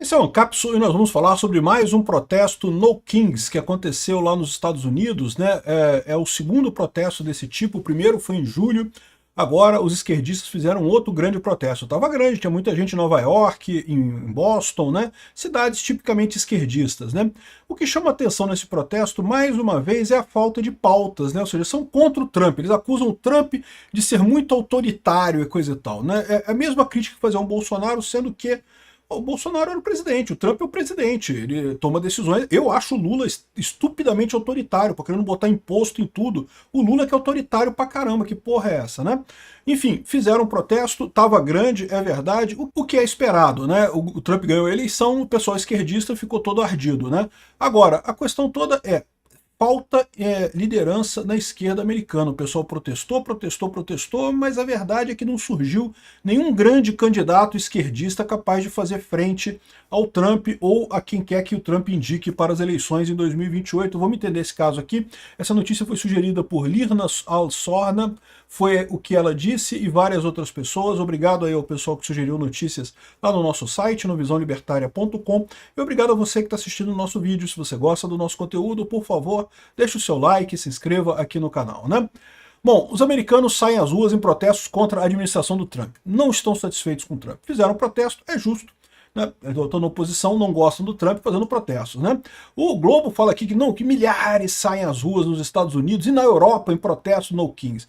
Esse é um Cápsula e nós vamos falar sobre mais um protesto No Kings que aconteceu lá nos Estados Unidos, né? É o segundo protesto desse tipo, o primeiro foi em julho, agora os esquerdistas fizeram outro grande protesto. Estava grande, tinha muita gente em Nova York, em Boston, né? Cidades tipicamente esquerdistas, né? O que chama atenção nesse protesto, mais uma vez, é a falta de pautas, né? Ou seja, são contra o Trump, eles acusam o Trump de ser muito autoritário e coisa e tal, né? É a mesma crítica que fazer um Bolsonaro, sendo que o Bolsonaro era o presidente, o Trump é o presidente, ele toma decisões. Eu acho o Lula estupidamente autoritário, querendo botar imposto em tudo. O Lula é que é autoritário pra caramba, que porra é essa, né? Enfim, fizeram um protesto, tava grande, é verdade, o que é esperado, né? O Trump ganhou a eleição, o pessoal esquerdista ficou todo ardido, né? Agora, a questão toda é, falta liderança na esquerda americana. O pessoal protestou, protestou, protestou, mas a verdade é que não surgiu nenhum grande candidato esquerdista capaz de fazer frente ao Trump ou a quem quer que o Trump indique para as eleições em 2028. Vamos entender esse caso aqui. Essa notícia foi sugerida por Lirna Al-Sorna, foi o que ela disse e várias outras pessoas. Obrigado aí ao pessoal que sugeriu notícias lá no nosso site, no visãolibertaria.com, e obrigado a você que está assistindo o nosso vídeo. Se você gosta do nosso conteúdo, por favor, deixe o seu like, se inscreva aqui no canal, né? Bom, os americanos saem às ruas em protestos contra a administração do Trump. Não estão satisfeitos com o Trump. Fizeram protesto, é justo, né? Estão na oposição, não gostam do Trump, fazendo protestos, né? O Globo fala aqui que milhares saem às ruas nos Estados Unidos e na Europa em protestos No Kings.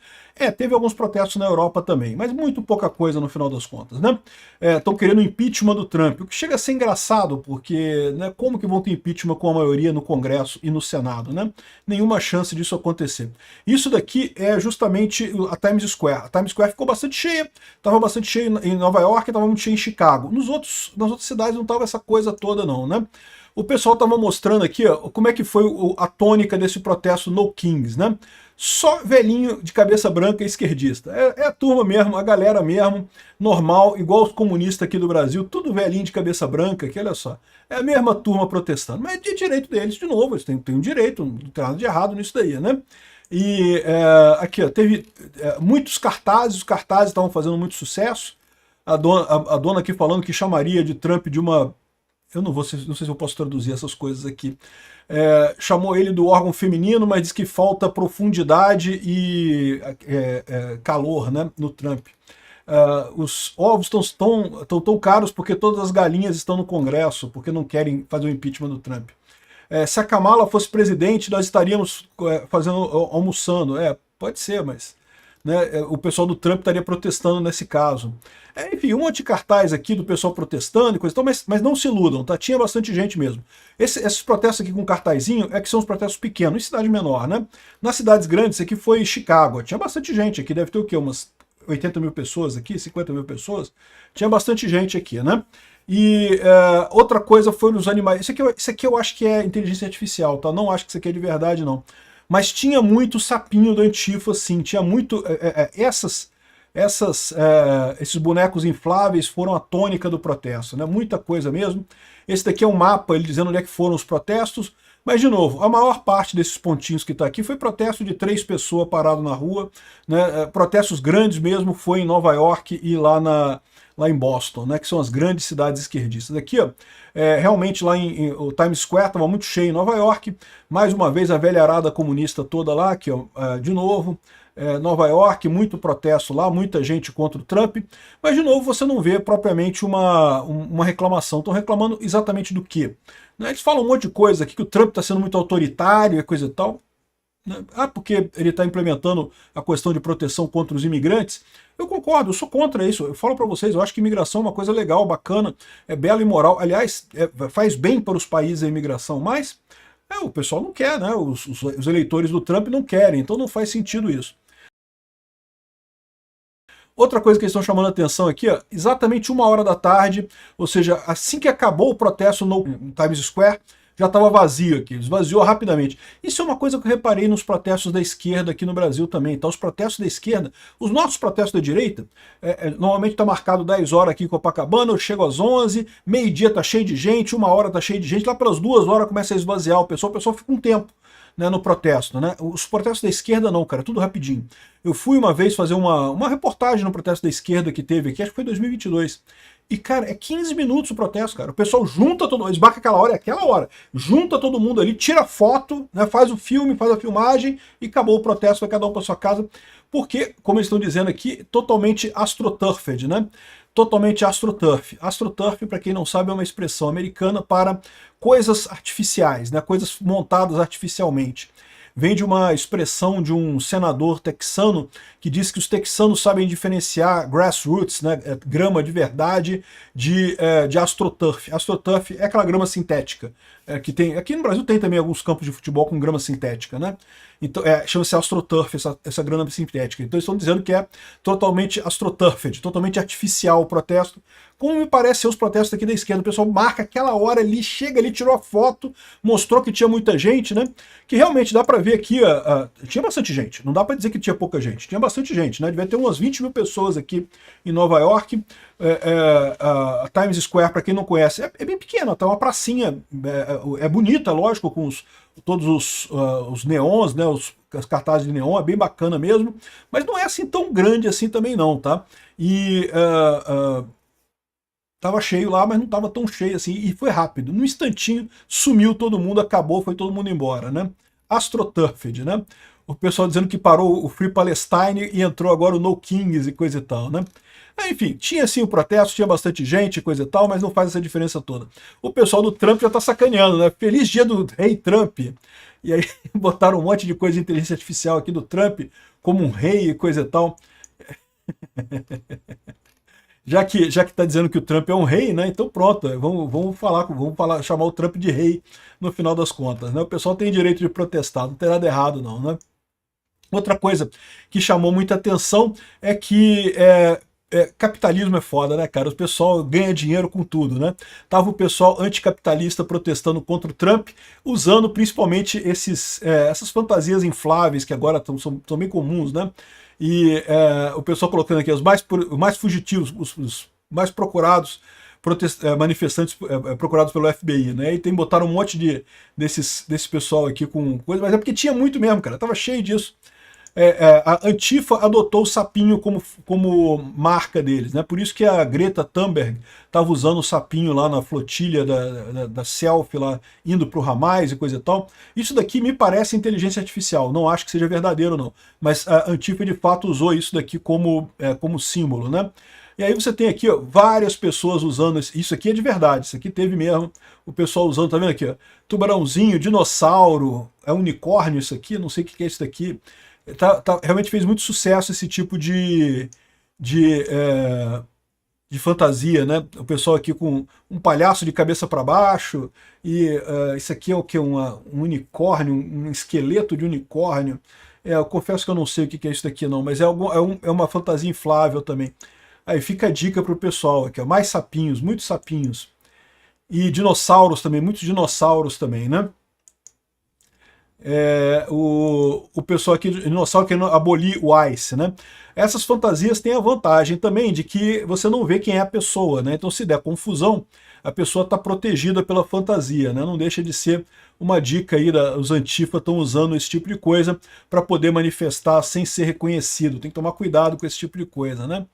Teve alguns protestos na Europa também, mas muito pouca coisa no final das contas, né? Estão querendo o impeachment do Trump, o que chega a ser engraçado, porque, né, como que vão ter impeachment com a maioria no Congresso e no Senado, né? Nenhuma chance disso acontecer. Isso daqui é justamente a Times Square. A Times Square ficou bastante cheia, estava bastante cheia em Nova York, estava muito cheia em Chicago. Nas outras cidades não estava essa coisa toda não, né? O pessoal estava mostrando aqui, ó, como é que foi a tônica desse protesto No Kings, né? Só velhinho de cabeça branca e esquerdista. É a turma mesmo, a galera mesmo, normal, igual os comunistas aqui do Brasil, tudo velhinho de cabeça branca, que olha só. É a mesma turma protestando, mas é de direito deles, de novo, eles têm um direito, não tem nada de errado nisso daí, né? E aqui, ó, teve muitos cartazes, os cartazes estavam fazendo muito sucesso. A dona aqui falando que chamaria de Trump de uma... Eu não sei se eu posso traduzir essas coisas aqui. Chamou ele do órgão feminino, mas diz que falta profundidade e calor, né, no Trump. Os ovos estão tão caros porque todas as galinhas estão no Congresso, porque não querem fazer o impeachment do Trump. Se a Kamala fosse presidente, nós estaríamos almoçando. Pode ser, mas... né, o pessoal do Trump estaria protestando nesse caso. Enfim, um monte de cartaz aqui do pessoal protestando e coisa e tal, mas não se iludam, tá? Tinha bastante gente mesmo. Esses protestos aqui com cartazinho que são os protestos pequenos, em cidade menor, né? Nas cidades grandes, aqui foi Chicago, tinha bastante gente aqui, deve ter o quê? Umas 80 mil pessoas aqui, 50 mil pessoas? Tinha bastante gente aqui, né? E outra coisa foi nos animais. Isso aqui eu acho que é inteligência artificial, tá? Não acho que isso aqui é de verdade, não. Mas tinha muito sapinho do Antifa, sim, tinha muito... esses bonecos infláveis foram a tônica do protesto, né? Muita coisa mesmo. Esse daqui é um mapa, ele dizendo onde é que foram os protestos, mas, de novo, a maior parte desses pontinhos que está aqui foi protesto de 3 pessoas paradas na rua, né? Protestos grandes mesmo foi em Nova York e lá em Boston, né, que são as grandes cidades esquerdistas. Aqui, ó, realmente lá o Times Square estava muito cheio em Nova York, mais uma vez a velha arada comunista toda lá, aqui, ó, de novo, Nova York, muito protesto lá, muita gente contra o Trump, mas de novo você não vê propriamente uma reclamação. Estão reclamando exatamente do quê? Né, eles falam um monte de coisa aqui, que o Trump está sendo muito autoritário e coisa e tal. Porque ele está implementando a questão de proteção contra os imigrantes. Eu concordo, eu sou contra isso. Eu falo para vocês, eu acho que imigração é uma coisa legal, bacana, é bela e moral. Aliás, faz bem para os países a imigração, mas o pessoal não quer, né? Os eleitores do Trump não querem, então não faz sentido isso. Outra coisa que eles estão chamando a atenção aqui, ó, exatamente 1h da tarde, ou seja, assim que acabou o protesto no Times Square, já estava vazio aqui, esvaziou rapidamente. Isso é uma coisa que eu reparei nos protestos da esquerda aqui no Brasil também. Então, os protestos da esquerda, os nossos protestos da direita, normalmente está marcado 10 horas aqui em Copacabana, eu chego às 11, meio-dia está cheio de gente, 1h está cheio de gente, lá pelas 2 horas começa a esvaziar o pessoal fica um tempo, né, no protesto, né? Os protestos da esquerda não, cara, tudo rapidinho. Eu fui uma vez fazer uma reportagem no protesto da esquerda que teve aqui, acho que foi em 2022, E, cara, é 15 minutos o protesto, cara. O pessoal junta todo mundo, eles marcam aquela hora, é aquela hora. Junta todo mundo ali, tira foto, né, faz o filme, faz a filmagem e acabou o protesto, vai cada um para sua casa. Porque, como eles estão dizendo aqui, totalmente astroturfed, né? Totalmente astroturf. Astroturf, para quem não sabe, é uma expressão americana para coisas artificiais, né? Coisas montadas artificialmente. Vem de uma expressão de um senador texano que diz que os texanos sabem diferenciar grassroots, né, grama de verdade, de astroturf. Astroturf é aquela grama sintética, que tem, aqui no Brasil tem também alguns campos de futebol com grama sintética, né? Então, chama-se astroturf, essa grama sintética. Então eles estão dizendo que é totalmente astroturfed, totalmente artificial o protesto, como me parece ser os protestos aqui da esquerda. O pessoal marca aquela hora ali, chega ali, tirou a foto, mostrou que tinha muita gente, né? Que realmente dá para ver aqui, tinha bastante gente, não dá para dizer que tinha pouca gente, tinha bastante gente, né? Devia ter umas 20 mil pessoas aqui em Nova York. A Times Square, para quem não conhece, é bem pequena, tá uma pracinha, é bonita, lógico, com todos os neons, né, os cartazes de neon, é bem bacana mesmo, mas não é assim tão grande assim também não, tá? E tava cheio lá, mas não tava tão cheio assim, e foi rápido, num instantinho sumiu todo mundo, acabou, foi todo mundo embora, né? Astroturfed, né? O pessoal dizendo que parou o Free Palestine e entrou agora o No Kings e coisa e tal, né? Enfim, tinha sim o protesto, tinha bastante gente, coisa e tal, mas não faz essa diferença toda. O pessoal do Trump já tá sacaneando, né? Feliz dia do rei Trump. E aí botaram um monte de coisa de inteligência artificial aqui do Trump, como um rei e coisa e tal. Já que tá dizendo que o Trump é um rei, né? Então pronto, vamos falar, chamar o Trump de rei no final das contas, né? O pessoal tem direito de protestar, não tem nada errado não, né? Outra coisa que chamou muita atenção é que capitalismo é foda, né, cara? O pessoal ganha dinheiro com tudo, né? Tava o pessoal anticapitalista protestando contra o Trump, usando principalmente essas fantasias infláveis que agora são bem comuns, né? E o pessoal colocando aqui os mais fugitivos, os mais procurados, manifestantes procurados pelo FBI, né? E botaram um monte desse pessoal aqui com coisa, mas é porque tinha muito mesmo, cara, tava cheio disso. A Antifa adotou o sapinho como marca deles, né? Por isso que a Greta Thunberg estava usando o sapinho lá na flotilha da selfie, lá, indo para o Hamas e coisa e tal. Isso daqui me parece inteligência artificial, não acho que seja verdadeiro não, mas a Antifa de fato usou isso daqui como símbolo, né? E aí você tem aqui, ó, várias pessoas usando isso aqui é de verdade, isso aqui teve mesmo o pessoal usando, tá vendo aqui, ó, tubarãozinho, dinossauro, é unicórnio isso aqui, não sei o que é isso daqui. Realmente fez muito sucesso esse tipo de fantasia, né? O pessoal aqui com um palhaço de cabeça para baixo, e isso aqui é o que? Um unicórnio, um esqueleto de unicórnio. Eu confesso que eu não sei o que é isso daqui não, mas é uma fantasia inflável também. Aí fica a dica para o pessoal aqui, ó, mais sapinhos, muitos sapinhos. E dinossauros também, muitos dinossauros também, né? O pessoal aqui, dinossauro querendo abolir o ICE, né? Essas fantasias têm a vantagem também de que você não vê quem é a pessoa, né? Então se der confusão, a pessoa está protegida pela fantasia, né? Não deixa de ser uma dica aí, os Antifa estão usando esse tipo de coisa para poder manifestar sem ser reconhecido. Tem que tomar cuidado com esse tipo de coisa, né?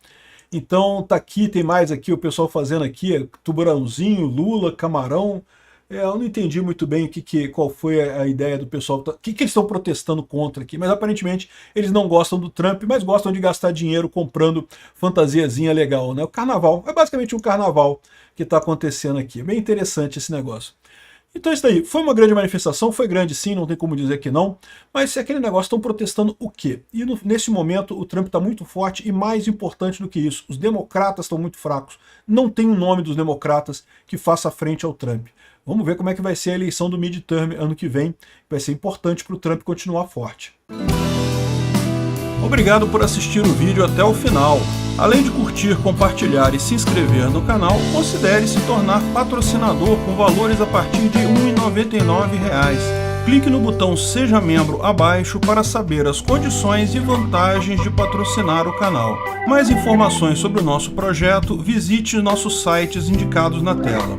Então tá aqui, tem mais aqui o pessoal fazendo aqui, tubarãozinho, lula, camarão. Eu não entendi muito bem qual foi a ideia do pessoal, o que eles estão protestando contra aqui, mas aparentemente eles não gostam do Trump, mas gostam de gastar dinheiro comprando fantasiazinha legal, né? O carnaval, é basicamente um carnaval que está acontecendo aqui, é bem interessante esse negócio. Então isso daí, foi uma grande manifestação, foi grande sim, não tem como dizer que não, mas aquele negócio, estão protestando o quê? E nesse momento o Trump está muito forte e mais importante do que isso, os democratas estão muito fracos, não tem um nome dos democratas que faça frente ao Trump. Vamos ver como é que vai ser a eleição do midterm ano que vem, vai ser importante para o Trump continuar forte. Obrigado por assistir o vídeo até o final. Além de curtir, compartilhar e se inscrever no canal, considere se tornar patrocinador com valores a partir de R$ 1,99. Clique no botão Seja Membro abaixo para saber as condições e vantagens de patrocinar o canal. Mais informações sobre o nosso projeto, visite nossos sites indicados na tela.